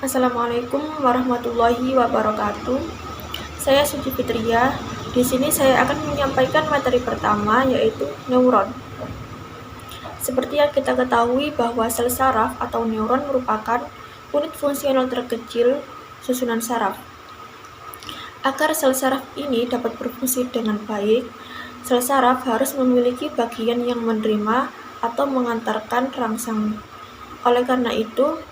Assalamualaikum warahmatullahi wabarakatuh. Saya Suci Fitria. Di sini saya akan menyampaikan materi pertama, yaitu neuron. Seperti yang kita ketahui bahwa sel saraf atau neuron merupakan unit fungsional terkecil susunan saraf. Agar sel saraf ini dapat berfungsi dengan baik, sel saraf harus memiliki bagian yang menerima atau mengantarkan rangsang. Oleh karena itu,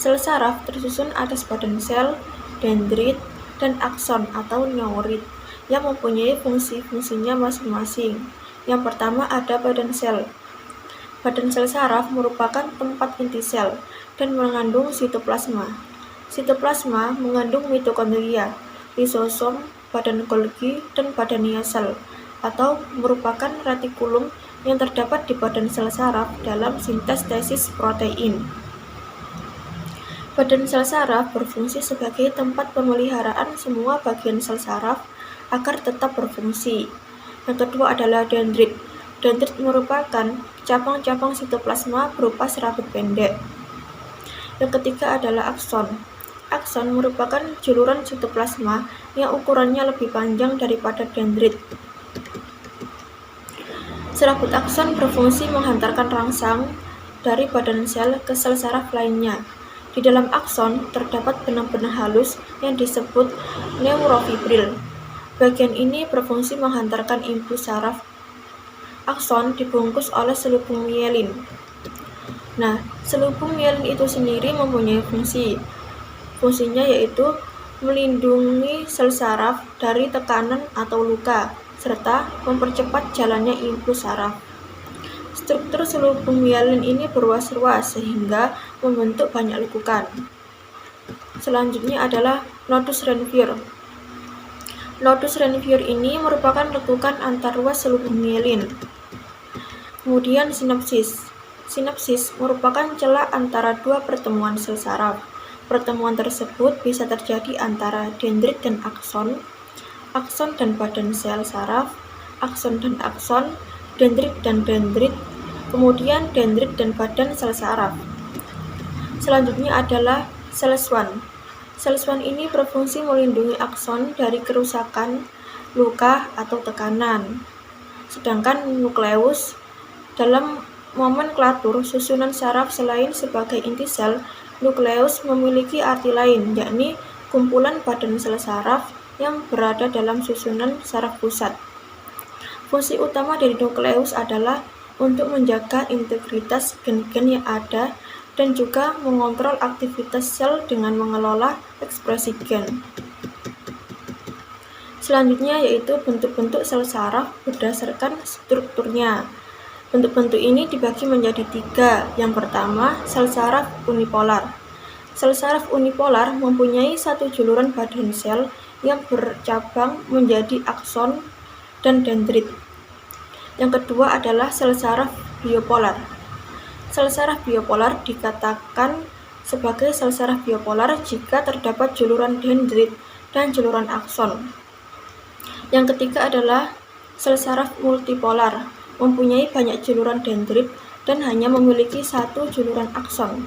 sel saraf tersusun atas badan sel, dendrit, dan akson atau neurit yang mempunyai fungsi-fungsinya masing-masing. Yang pertama ada badan sel. Badan sel saraf merupakan tempat inti sel dan mengandung sitoplasma. Sitoplasma mengandung mitokondria, lisosom, badan Golgi, dan badan nia sel, atau merupakan retikulum yang terdapat di badan sel saraf dalam sintesis protein. Badan sel saraf berfungsi sebagai tempat pemeliharaan semua bagian sel saraf agar tetap berfungsi. Yang kedua adalah dendrit. Dendrit merupakan cabang-cabang sitoplasma berupa serabut pendek. Yang ketiga adalah akson. Akson merupakan juluran sitoplasma yang ukurannya lebih panjang daripada dendrit. Serabut akson berfungsi menghantarkan rangsang dari badan sel ke sel saraf lainnya. Di dalam akson terdapat benang-benang halus yang disebut neurofibril. Bagian ini berfungsi menghantarkan impuls saraf. Akson dibungkus oleh selubung mielin. Nah, selubung mielin itu sendiri mempunyai fungsi. Fungsinya yaitu melindungi sel saraf dari tekanan atau luka, serta mempercepat jalannya impuls saraf. Struktur selubung mielin ini berruas-ruas sehingga membentuk banyak lekukan. Selanjutnya adalah nodus Ranvier. Nodus Ranvier ini merupakan lekukan antar ruas selubung mielin. Kemudian sinapsis. Sinapsis merupakan celah antara dua pertemuan sel saraf. Pertemuan tersebut bisa terjadi antara dendrit dan akson, akson dan badan sel saraf, akson dan akson, dendrit dan dendrit, kemudian dendrit dan badan sel saraf. Selanjutnya adalah sel Schwann. Sel Schwann ini berfungsi melindungi akson dari kerusakan, luka, atau tekanan. Sedangkan nukleus dalam nomenklatur susunan saraf selain sebagai inti sel, nukleus memiliki arti lain, yakni kumpulan badan sel saraf yang berada dalam susunan saraf pusat. Fungsi utama dari nukleus adalah untuk menjaga integritas gen-gen yang ada dan juga mengontrol aktivitas sel dengan mengelola ekspresi gen. Selanjutnya yaitu bentuk-bentuk sel saraf berdasarkan strukturnya. Bentuk-bentuk ini dibagi menjadi 3. Yang pertama, sel saraf unipolar. Sel saraf unipolar mempunyai satu juluran badan sel yang bercabang menjadi akson dan dendrit. Yang kedua adalah sel saraf biopolar. Sel saraf biopolar dikatakan sebagai sel saraf biopolar jika terdapat juluran dendrit dan juluran akson. Yang ketiga adalah sel saraf multipolar, mempunyai banyak juluran dendrit dan hanya memiliki satu juluran akson.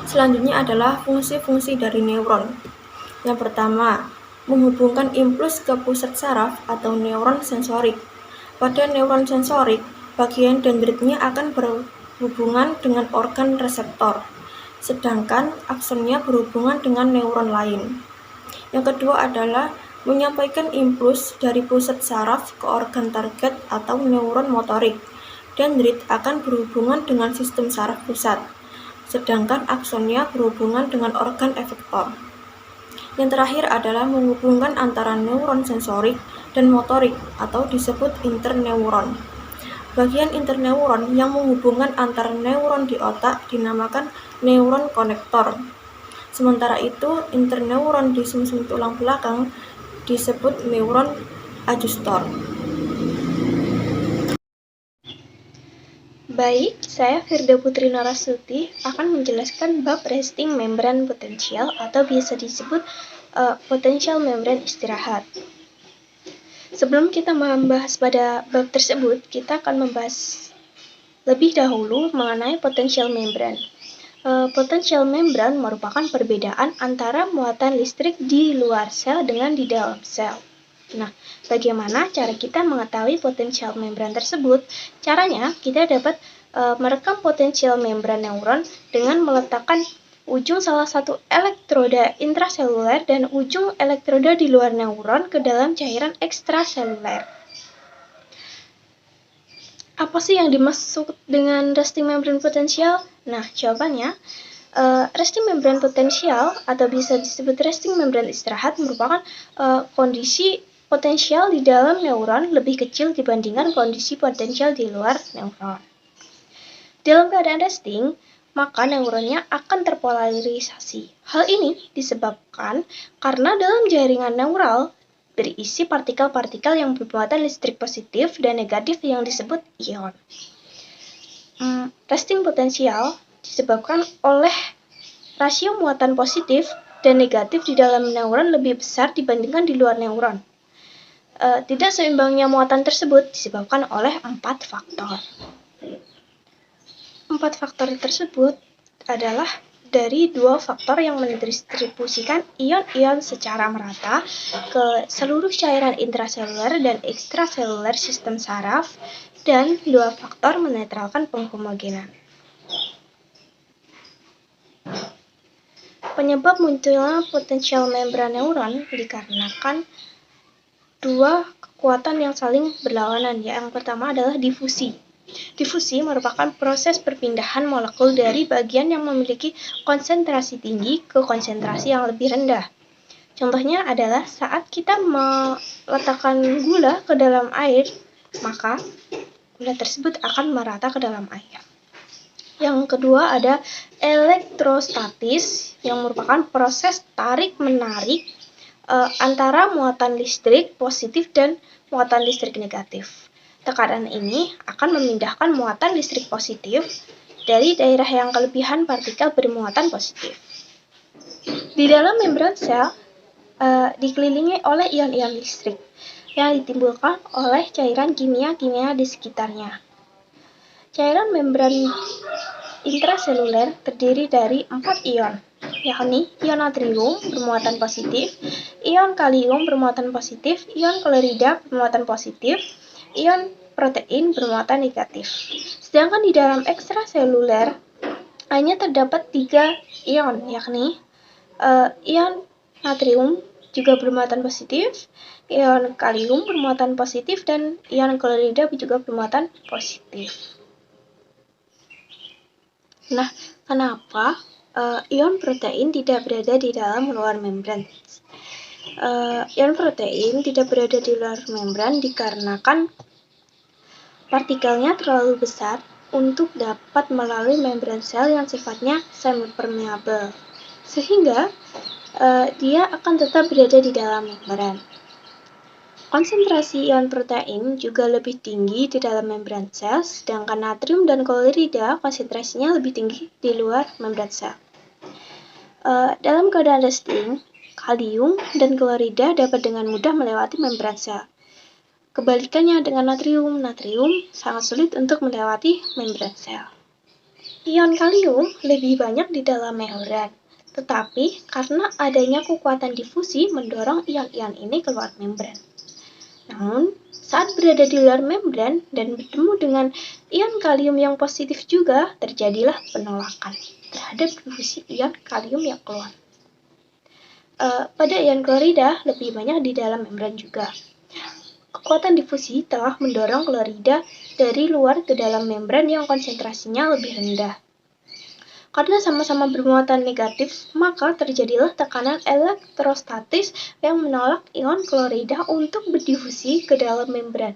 Selanjutnya adalah fungsi-fungsi dari neuron. Yang pertama, menghubungkan impuls ke pusat saraf atau neuron sensorik. Pada neuron sensorik, bagian dendritnya akan berhubungan dengan organ reseptor, sedangkan aksonnya berhubungan dengan neuron lain. Yang kedua adalah menyampaikan impuls dari pusat saraf ke organ target atau neuron motorik. Dendrit akan berhubungan dengan sistem saraf pusat, sedangkan aksonnya berhubungan dengan organ efektor. Yang terakhir adalah menghubungkan antara neuron sensorik dan motorik atau disebut interneuron. Bagian interneuron yang menghubungkan antar neuron di otak dinamakan neuron konektor. Sementara itu, interneuron di sumsum tulang belakang disebut neuron adjustor. Baik, saya Firda Putri Narasuti akan menjelaskan bab resting membran potensial atau biasa disebut potential membran istirahat. Sebelum kita membahas pada bab tersebut, kita akan membahas lebih dahulu mengenai potential membran. Potential membran merupakan perbedaan antara muatan listrik di luar sel dengan di dalam sel. Nah, bagaimana cara kita mengetahui potensial membran tersebut? Caranya, kita dapat merekam potensial membran neuron dengan meletakkan ujung salah satu elektroda intraseluler dan ujung elektroda di luar neuron ke dalam cairan ekstraseluler. Apa sih yang dimaksud dengan resting membran potensial? Nah, jawabannya, resting membran potensial atau bisa disebut resting membran istirahat merupakan kondisi potensial di dalam neuron lebih kecil dibandingkan kondisi potensial di luar neuron. Dalam keadaan resting, maka neuronnya akan terpolarisasi. Hal ini disebabkan karena dalam jaringan neural berisi partikel-partikel yang bermuatan listrik positif dan negatif yang disebut ion. Resting potensial disebabkan oleh rasio muatan positif dan negatif di dalam neuron lebih besar dibandingkan di luar neuron. Tidak seimbangnya muatan tersebut disebabkan oleh 4 faktor. 4 faktor tersebut adalah dari 2 faktor yang mendistribusikan ion-ion secara merata ke seluruh cairan intraseluler dan ekstraseluler sistem saraf, dan 2 faktor menetralkan penghomogenan. Penyebab munculnya potensial membran neuron dikarenakan 2 kekuatan yang saling berlawanan. Yang pertama adalah difusi. Difusi merupakan proses perpindahan molekul dari bagian yang memiliki konsentrasi tinggi ke konsentrasi yang lebih rendah. Contohnya adalah saat kita meletakkan gula ke dalam air, maka gula tersebut akan merata ke dalam air. Yang kedua ada elektrostatis, yang merupakan proses tarik-menarik antara muatan listrik positif dan muatan listrik negatif. Tekanan ini akan memindahkan muatan listrik positif dari daerah yang kelebihan partikel bermuatan positif. Di dalam membran sel dikelilingi oleh ion-ion listrik yang ditimbulkan oleh cairan kimia-kimia di sekitarnya. Cairan membran intraseluler terdiri dari 4 ion, yakni ion natrium bermuatan positif, ion kalium bermuatan positif, ion klorida bermuatan positif, ion protein bermuatan negatif. Sedangkan di dalam ekstraseluler hanya terdapat 3 ion, yakni ion natrium juga bermuatan positif, ion kalium bermuatan positif, dan ion klorida juga bermuatan positif. Nah, kenapa ion protein tidak berada di dalam luar membran? Ion protein tidak berada di luar membran dikarenakan partikelnya terlalu besar untuk dapat melalui membran sel yang sifatnya semi-permeabel, sehingga dia akan tetap berada di dalam membran. Konsentrasi ion protein juga lebih tinggi di dalam membran sel, sedangkan natrium dan klorida konsentrasinya lebih tinggi di luar membran sel. Dalam keadaan resting, kalium dan klorida dapat dengan mudah melewati membran sel. Kebalikannya dengan natrium sangat sulit untuk melewati membran sel. Ion kalium lebih banyak di dalam membran, tetapi karena adanya kekuatan difusi mendorong ion-ion ini keluar membran. Namun, saat berada di luar membran dan bertemu dengan ion kalium yang positif juga, terjadilah penolakan terhadap difusi ion kalium yang keluar. Pada ion klorida lebih banyak di dalam membran juga. Kekuatan difusi telah mendorong klorida dari luar ke dalam membran yang konsentrasinya lebih rendah. Karena sama-sama bermuatan negatif, maka terjadilah tekanan elektrostatis yang menolak ion klorida untuk berdifusi ke dalam membran.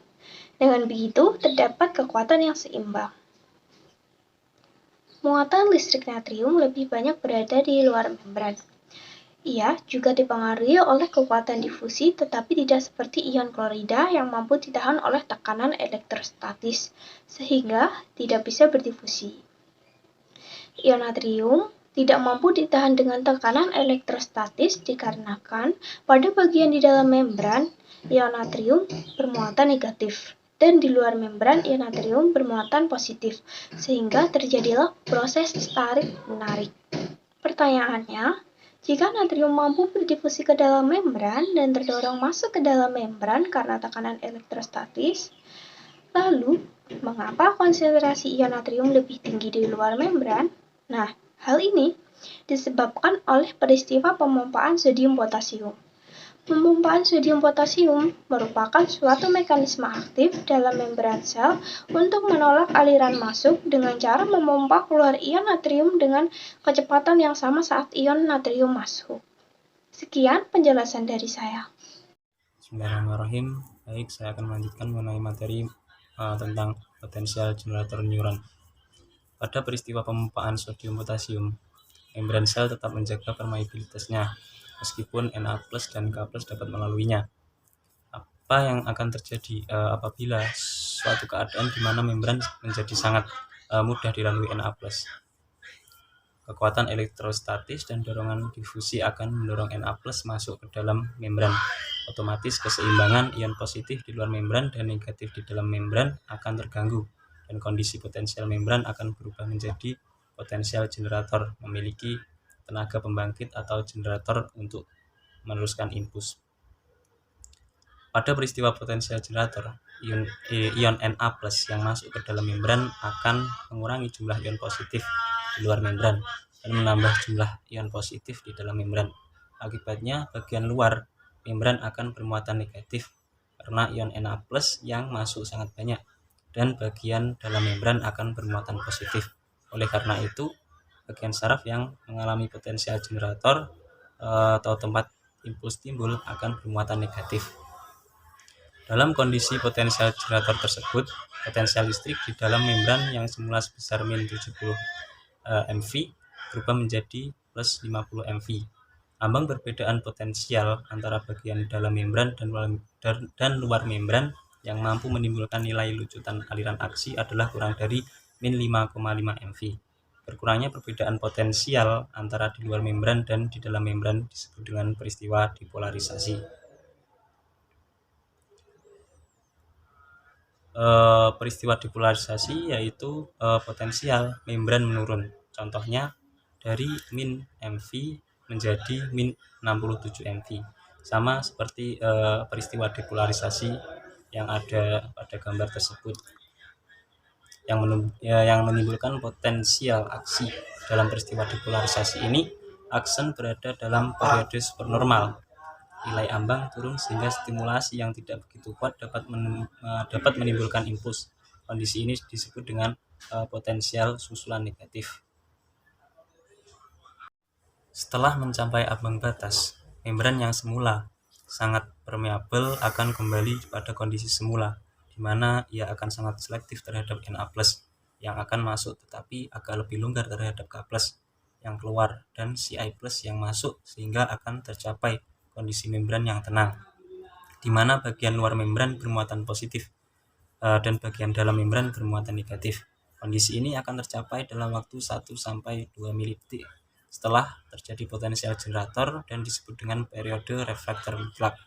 Dengan begitu, terdapat kekuatan yang seimbang. Muatan listrik natrium lebih banyak berada di luar membran. Ia juga dipengaruhi oleh kekuatan difusi, tetapi tidak seperti ion klorida yang mampu ditahan oleh tekanan elektrostatis, sehingga tidak bisa berdifusi. Ion natrium tidak mampu ditahan dengan tekanan elektrostatis dikarenakan pada bagian di dalam membran, ion natrium bermuatan negatif, dan di luar membran ion natrium bermuatan positif, sehingga terjadilah proses tarik-menarik. Pertanyaannya, jika natrium mampu berdifusi ke dalam membran dan terdorong masuk ke dalam membran karena tekanan elektrostatis, lalu mengapa konsentrasi ion natrium lebih tinggi di luar membran? Nah, hal ini disebabkan oleh peristiwa pemompaan sodium potasium. Pemompaan sodium potasium merupakan suatu mekanisme aktif dalam membran sel untuk menolak aliran masuk dengan cara memompa keluar ion natrium dengan kecepatan yang sama saat ion natrium masuk. Sekian penjelasan dari saya. Bismillahirrahmanirrahim. Baik, saya akan melanjutkan mengenai materi tentang potensial generator neuron. Pada peristiwa pemompaan sodium potasium, membran sel tetap menjaga permeabilitasnya, meskipun Na+ dan K+ dapat melaluinya. Apa yang akan terjadi apabila suatu keadaan di mana membran menjadi sangat mudah dilalui Na+? Kekuatan elektrostatis dan dorongan difusi akan mendorong Na+ masuk ke dalam membran. Otomatis keseimbangan ion positif di luar membran dan negatif di dalam membran akan terganggu, dan kondisi potensial membran akan berubah menjadi potensial generator, memiliki tenaga pembangkit atau generator untuk meneruskan impuls. Pada peristiwa potensial generator, ion Na+ yang masuk ke dalam membran akan mengurangi jumlah ion positif di luar membran dan menambah jumlah ion positif di dalam membran. Akibatnya, bagian luar membran akan bermuatan negatif karena ion Na+ yang masuk sangat banyak, dan bagian dalam membran akan bermuatan positif. Oleh karena itu, bagian saraf yang mengalami potensial generator atau tempat impuls timbul akan bermuatan negatif. Dalam kondisi potensial generator tersebut, potensial listrik di dalam membran yang semula sebesar min 70 MV berubah menjadi plus 50 MV. Ambang perbedaan potensial antara bagian dalam membran dan luar membran yang mampu menimbulkan nilai lucutan aliran aksi adalah kurang dari min 5,5 MV. Berkurangnya perbedaan potensial antara di luar membran dan di dalam membran disebut dengan peristiwa dipolarisasi. Peristiwa dipolarisasi yaitu potensial membran menurun. Contohnya dari min MV menjadi min 67 MV. Sama seperti peristiwa depolarisasi yang ada pada gambar tersebut, yang menimbulkan potensial aksi. Dalam peristiwa depolarisasi ini, aksen berada dalam periode supernormal. Nilai ambang turun sehingga stimulasi yang tidak begitu kuat dapat menimbulkan impuls. Kondisi ini disebut dengan potensial susulan negatif. Setelah mencapai ambang batas, membran yang semula sangat permeabel akan kembali pada kondisi semula, di mana ia akan sangat selektif terhadap Na+ yang akan masuk, tetapi agak lebih longgar terhadap K+ yang keluar dan Ci+ yang masuk, sehingga akan tercapai kondisi membran yang tenang, di mana bagian luar membran bermuatan positif dan bagian dalam membran bermuatan negatif. Kondisi ini akan tercapai dalam waktu 1-2 milidetik setelah terjadi potensial generator dan disebut dengan periode refraktor mutlak.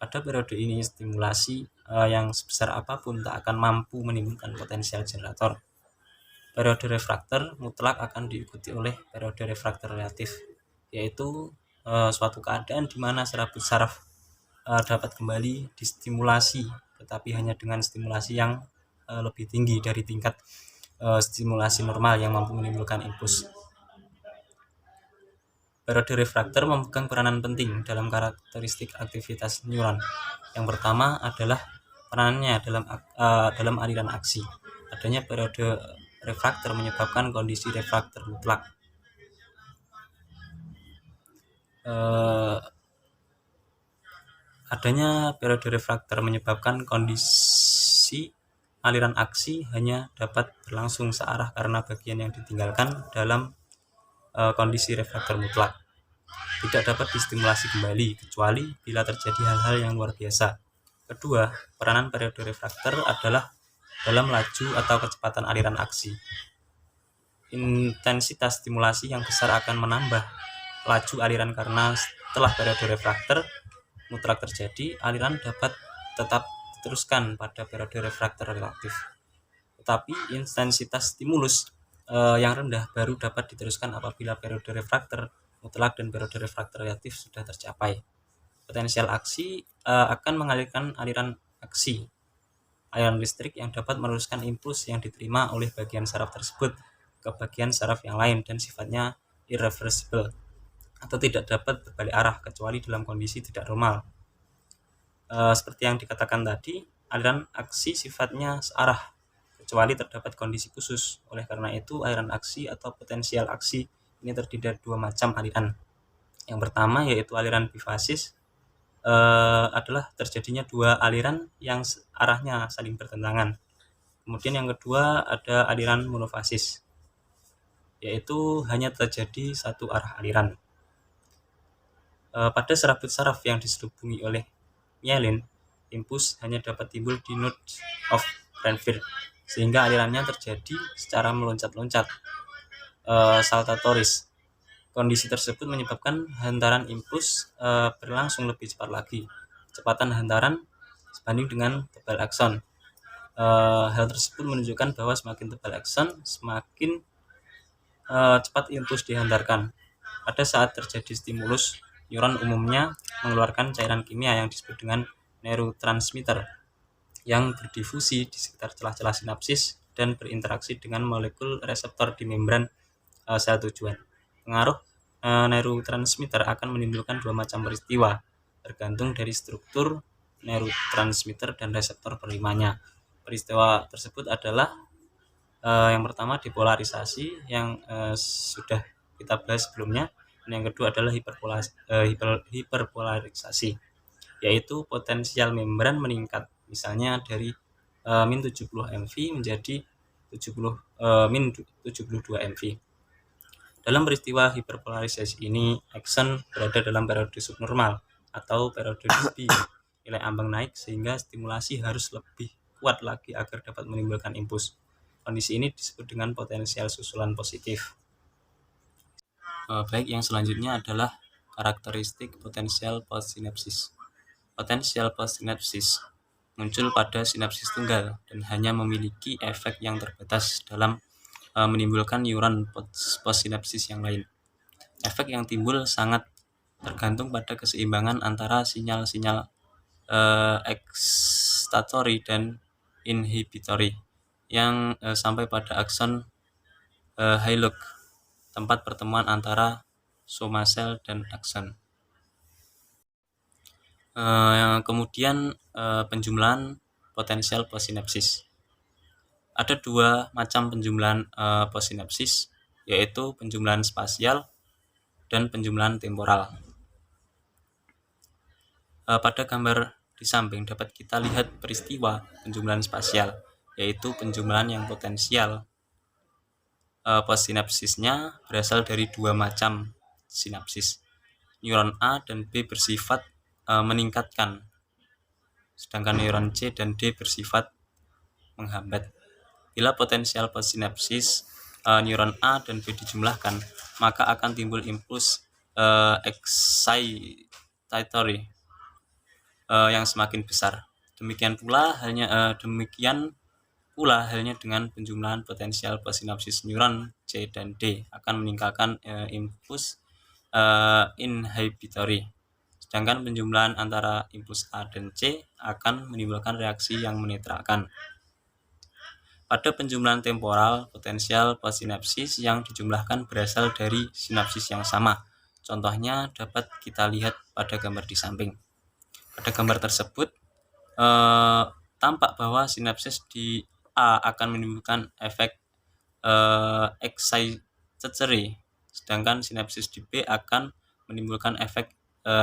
Pada periode ini, stimulasi yang sebesar apapun tak akan mampu menimbulkan potensial generator. Periode refraktor mutlak akan diikuti oleh periode refraktor relatif, yaitu suatu keadaan di mana serabut saraf dapat kembali distimulasi, tetapi hanya dengan stimulasi yang lebih tinggi dari tingkat stimulasi normal yang mampu menimbulkan impuls. Periode refraktor memegang peranan penting dalam karakteristik aktivitas neuron. Yang pertama adalah peranannya dalam aliran aksi. Adanya periode refraktor menyebabkan kondisi refraktor mutlak. Adanya periode refraktor menyebabkan kondisi aliran aksi hanya dapat berlangsung searah karena bagian yang ditinggalkan dalam kondisi refraktor mutlak. tidak dapat distimulasi kembali kecuali bila terjadi hal-hal yang luar biasa. Kedua, peranan periode refraktor adalah dalam laju atau kecepatan aliran aksi. Intensitas stimulasi yang besar akan menambah laju aliran karena setelah periode refraktor mutlak terjadi, aliran dapat tetap diteruskan pada periode refraktor relatif. Tetapi intensitas stimulus yang rendah baru dapat diteruskan apabila periode refraktor mutlak dan periode refraktor relatif sudah tercapai. Potensial aksi akan mengalirkan aliran aksi aliran listrik yang dapat meneruskan impuls yang diterima oleh bagian saraf tersebut ke bagian saraf yang lain dan sifatnya irreversible atau tidak dapat berbalik arah kecuali dalam kondisi tidak normal. Seperti yang dikatakan tadi, aliran aksi sifatnya searah kecuali terdapat kondisi khusus. Oleh karena itu, aliran aksi atau potensial aksi ini terdiri dari dua macam aliran. Yang pertama yaitu aliran bifasis, adalah terjadinya dua aliran yang arahnya saling bertentangan. Kemudian yang kedua ada aliran monofasis, yaitu hanya terjadi satu arah aliran. Pada serabut saraf yang diselubungi oleh myelin, impuls hanya dapat timbul di node of Cranfield, sehingga alirannya terjadi secara meloncat-loncat, saltatoris. Kondisi tersebut menyebabkan hantaran impuls berlangsung lebih cepat lagi. Kecepatan hantaran sebanding dengan tebal akson. Hal tersebut menunjukkan bahwa semakin tebal akson, semakin cepat impuls dihantarkan. Pada saat terjadi stimulus, neuron umumnya mengeluarkan cairan kimia yang disebut dengan neurotransmitter yang berdifusi di sekitar celah-celah sinapsis dan berinteraksi dengan molekul reseptor di membran sel tujuan. Pengaruh neurotransmitter akan menimbulkan dua macam peristiwa, tergantung dari struktur neurotransmitter dan reseptor penerimanya. Peristiwa tersebut adalah yang pertama depolarisasi yang sudah kita bahas sebelumnya, dan yang kedua adalah hiperpolarisasi, yaitu potensial membran meningkat, misalnya dari min 70 MV menjadi 72 MV. Dalam peristiwa hiperpolarisasi ini, akson berada dalam periode subnormal atau periode Debye. Nilai ambang naik sehingga stimulasi harus lebih kuat lagi agar dapat menimbulkan impuls. Kondisi ini disebut dengan potensial susulan positif. Baik, yang selanjutnya adalah karakteristik potensial postsinapsis. Potensial postsinapsis muncul pada sinapsis tunggal dan hanya memiliki efek yang terbatas dalam menimbulkan neuron postsinapsis yang lain. Efek yang timbul sangat tergantung pada keseimbangan antara sinyal-sinyal excitatory dan inhibitory yang sampai pada akson hillock, tempat pertemuan antara soma sel dan akson. Kemudian penjumlahan potensial postsinapsis. Ada dua macam penjumlahan postsinapsis, yaitu penjumlahan spasial dan penjumlahan temporal. Pada gambar di samping dapat kita lihat peristiwa penjumlahan spasial, yaitu penjumlahan yang potensial postsinapsisnya berasal dari dua macam sinapsis. Neuron A dan B bersifat meningkatkan, sedangkan neuron C dan D bersifat menghambat. Bila potensial postsinapsis neuron A dan B dijumlahkan, maka akan timbul impuls excitatory yang semakin besar. Demikian pula halnya dengan penjumlahan potensial postsinapsis neuron C dan D akan meningkatkan impuls inhibitory. Sedangkan penjumlahan antara impuls A dan C akan menimbulkan reaksi yang menetralkan. Pada penjumlahan temporal, potensial postsinapsis yang dijumlahkan berasal dari sinapsis yang sama. Contohnya dapat kita lihat pada gambar di samping. Pada gambar tersebut tampak bahwa sinapsis di A akan menimbulkan efek excitatory, sedangkan sinapsis di B akan menimbulkan efek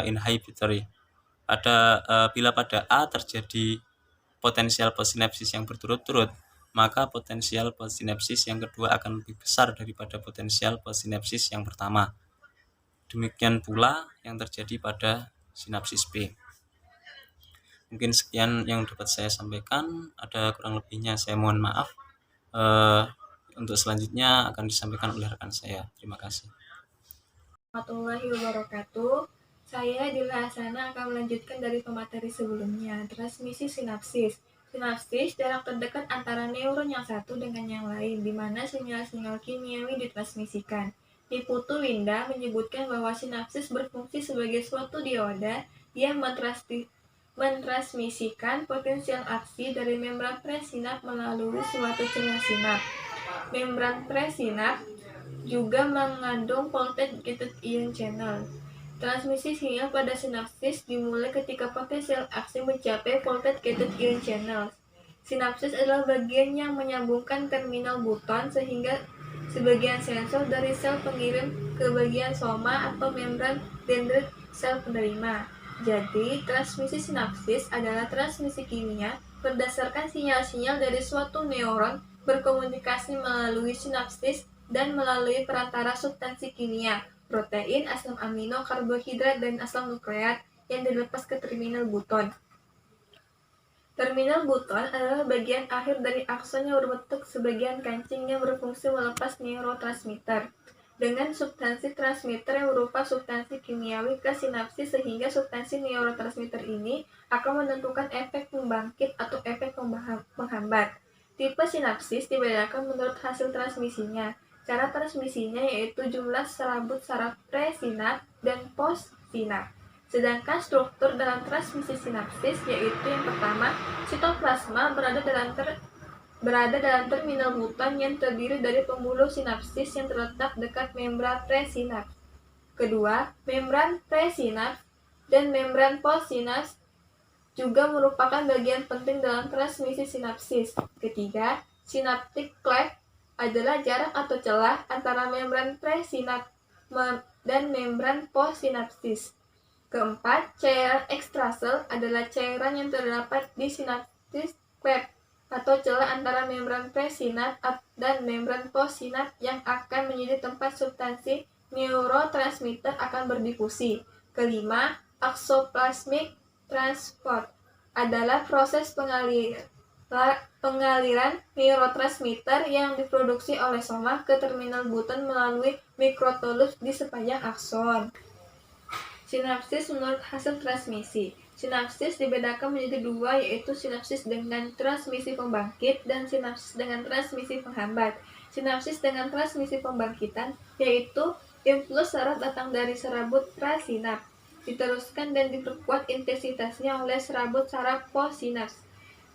inhibitory. Bila pada A terjadi potensial postsinapsis yang berturut-turut, maka potensial postsinapsis yang kedua akan lebih besar daripada potensial postsinapsis yang pertama. Demikian pula yang terjadi pada sinapsis B. Mungkin sekian yang dapat saya sampaikan, ada kurang lebihnya saya mohon maaf. Untuk selanjutnya akan disampaikan oleh rekan saya. Terima kasih. Warahmatullahi wabarakatuh. Saya Dila Hasana akan melanjutkan dari pemateri sebelumnya, transmisi sinapsis. Sinapsis jarak terdekat antara neuron yang satu dengan yang lain, di mana sinyal-sinyal kimiawi ditransmisikan. Niputu Winda menyebutkan bahwa sinapsis berfungsi sebagai suatu dioda yang mentransmisikan potensial aksi dari membran presinap melalui suatu celah sinap. Membran presinap juga mengandung voltage gated ion channel. Transmisi sinyal pada sinapsis dimulai ketika potensial aksi mencapai voltage gated ion channel. Sinapsis adalah bagian yang menyambungkan terminal buton sehingga sebagian sensor dari sel pengirim ke bagian soma atau membran dendrit sel penerima. Jadi, transmisi sinapsis adalah transmisi kimia berdasarkan sinyal-sinyal dari suatu neuron berkomunikasi melalui sinapsis dan melalui perantara substansi kimia, protein, asam amino, karbohidrat, dan asam nukleat yang dilepas ke terminal buton. Terminal buton adalah bagian akhir dari akson yang berbentuk sebagian kancing yang berfungsi melepas neurotransmitter dengan substansi transmitter yang berupa substansi kimiawi ke sinapsis, sehingga substansi neurotransmitter ini akan menentukan efek pembangkit atau efek penghambat. Tipe sinapsis dibedakan menurut hasil transmisinya. Cara transmisinya yaitu jumlah serabut saraf presinap dan postsinap. Sedangkan struktur dalam transmisi sinapsis yaitu yang pertama, sitoplasma berada dalam terminal buton yang terdiri dari pembuluh sinapsis yang terletak dekat membran presinaps. Kedua, membran presinaps dan membran postsinaps juga merupakan bagian penting dalam transmisi sinapsis. Ketiga, synaptic cleft adalah jarak atau celah antara membran presinaps dan membran postsinapsis. Keempat, cairan ekstrasel adalah cairan yang terdapat di synaptic cleft atau celah antara membran presinap dan membran postsinap yang akan menjadi tempat substansi neurotransmitter akan berdifusi. Kelima, axoplasmic transport adalah proses pengaliran neurotransmitter yang diproduksi oleh soma ke terminal buton melalui mikrotubulus di sepanjang akson. Sinapsis menurut hasil transmisi. Sinapsis dibedakan menjadi dua, yaitu sinapsis dengan transmisi pembangkit dan sinapsis dengan transmisi penghambat. Sinapsis dengan transmisi pembangkitan yaitu impuls saraf datang dari serabut prasinap, diteruskan dan diperkuat intensitasnya oleh serabut saraf postsinaps.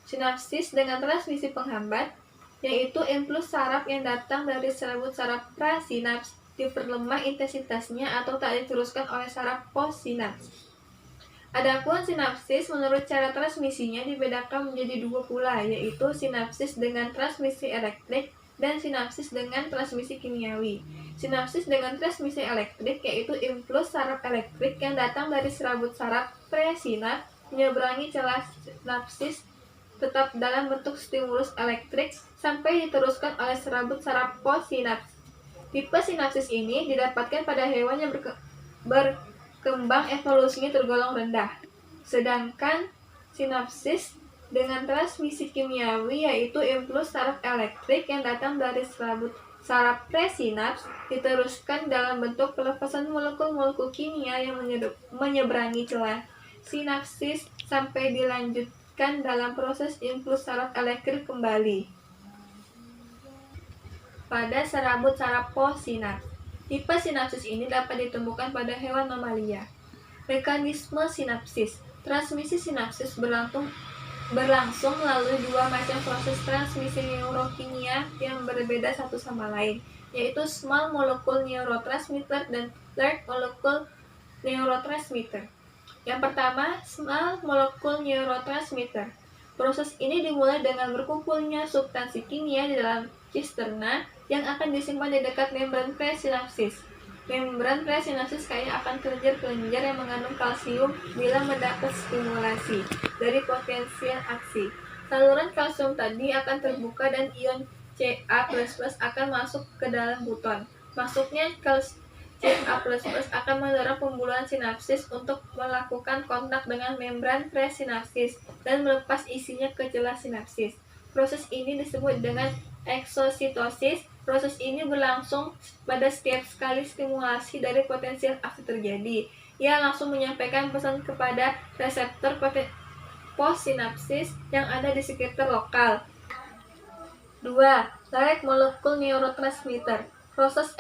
Sinapsis dengan transmisi penghambat yaitu impuls saraf yang datang dari serabut saraf prasinaps, diperlemah intensitasnya atau tak diteruskan oleh saraf postsinaps. Adapun sinapsis menurut cara transmisinya dibedakan menjadi dua pula, yaitu sinapsis dengan transmisi elektrik dan sinapsis dengan transmisi kimiawi. Sinapsis dengan transmisi elektrik yaitu impuls saraf elektrik yang datang dari serabut saraf presinap menyeberangi celah sinapsis tetap dalam bentuk stimulus elektrik sampai diteruskan oleh serabut saraf postsinaps. Tipe sinapsis ini didapatkan pada hewan yang berkembang evolusinya tergolong rendah. Sedangkan sinapsis dengan transmisi kimiawi yaitu impuls saraf elektrik yang datang dari serabut saraf presinaps diteruskan dalam bentuk pelepasan molekul-molekul kimia yang menyeberangi celah sinapsis sampai dilanjutkan dalam proses impuls saraf elektrik kembali pada serabut saraf postsinaps. Tipe sinapsis ini dapat ditemukan pada hewan mamalia. Mekanisme sinapsis. Transmisi sinapsis berlangsung melalui dua macam proses transmisi neurokimia yang berbeda satu sama lain, yaitu small molecule neurotransmitter dan large molecule neurotransmitter. Yang pertama, small molecule neurotransmitter. Proses ini dimulai dengan berkumpulnya substansi kimia di dalam cisterna yang akan disimpan di dekat membran presinapsis. Membran presinapsis kaya akan kelenjar-kelenjar yang mengandung kalsium bila mendapat stimulasi dari potensial aksi. Saluran kalsium tadi akan terbuka dan ion Ca++ akan masuk ke dalam buton. Masuknya chip A++ akan mendorong pembuluhan sinapsis untuk melakukan kontak dengan membran presinapsis dan melepas isinya ke celah sinapsis. Proses ini disebut dengan eksositosis. Proses ini berlangsung pada setiap kali stimulasi dari potensial aktif terjadi. Ia langsung menyampaikan pesan kepada reseptor postsinapsis yang ada di sekitar lokal. 2. Direct molecule neurotransmitter. Proses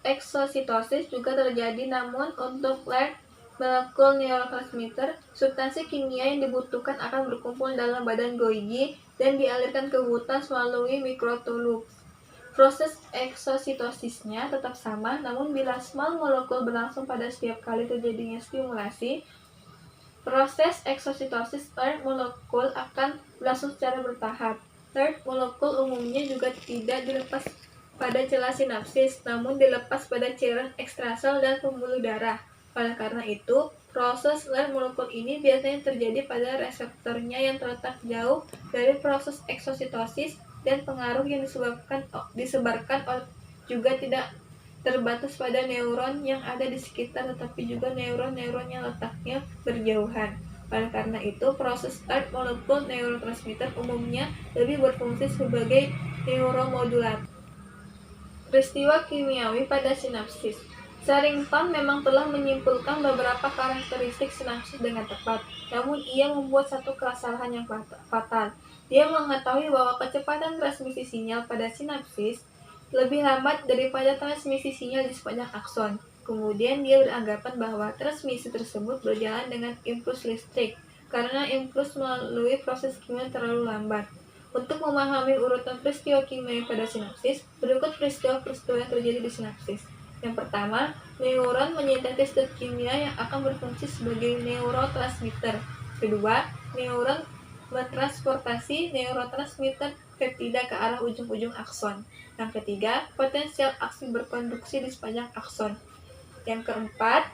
eksositosis juga terjadi, namun untuk direct molecule neurotransmitter, substansi kimia yang dibutuhkan akan berkumpul dalam badan Golgi dan dialirkan ke hutas melalui mikrotubule. Proses eksositosisnya tetap sama, namun bila small molecule berlangsung pada setiap kali terjadinya stimulasi, proses eksositosis third molecule akan berlangsung secara bertahap. Third molecule umumnya juga tidak dilepas pada celah sinapsis, namun dilepas pada cairan ekstrasel dan pembuluh darah. Oleh karena itu, proses third molecule ini biasanya terjadi pada reseptornya yang terletak jauh dari proses eksositosis, dan pengaruh yang disebarkan juga tidak terbatas pada neuron yang ada di sekitar, tetapi juga neuron-neuron yang letaknya berjauhan. Oleh karena itu, proses third molecule neurotransmitter umumnya lebih berfungsi sebagai neuromodulator. Peristiwa kimiawi pada sinapsis. Sherrington memang telah menyimpulkan beberapa karakteristik sinapsis dengan tepat, namun ia membuat satu kesalahan yang fatal. Dia mengetahui bahwa kecepatan transmisi sinyal pada sinapsis lebih lambat daripada transmisi sinyal di sepanjang akson. Kemudian dia beranggapan bahwa transmisi tersebut berjalan dengan impuls listrik, karena impuls melalui proses kimia terlalu lambat. Untuk memahami urutan peristiwa kimia pada sinapsis, berikut peristiwa-peristiwa yang terjadi di sinapsis. Yang pertama, neuron menyintesis zat kimia yang akan berfungsi sebagai neurotransmitter. Kedua, neuron mentransportasi neurotransmitter peptida ke arah ujung-ujung akson. Yang ketiga, potensial aksi berkonduksi di sepanjang akson. Yang keempat,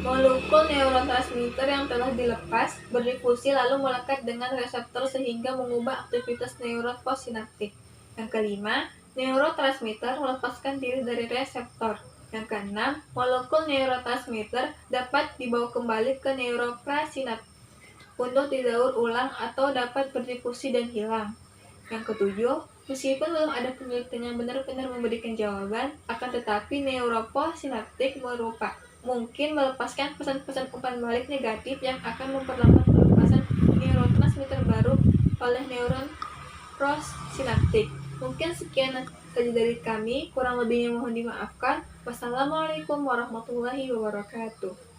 molekul neurotransmitter yang telah dilepas berdifusi lalu melekat dengan reseptor sehingga mengubah aktivitas neuron postsinaptik. Yang kelima, neurotransmitter melepaskan diri dari reseptor. Yang keenam, molekul neurotransmitter dapat dibawa kembali ke neuroprasinaptik untuk didaur ulang atau dapat berdifusi dan hilang. Yang ketujuh, meskipun belum ada penelitian yang benar-benar memberikan jawaban, akan tetapi neuropossinaptik mungkin melepaskan pesan-pesan umpan balik negatif yang akan memperlambat pelepasan neurotransmitter baru oleh neuron postsinaptik. Mungkin sekian saja dari kami, kurang lebihnya mohon dimaafkan. Wassalamualaikum warahmatullahi wabarakatuh.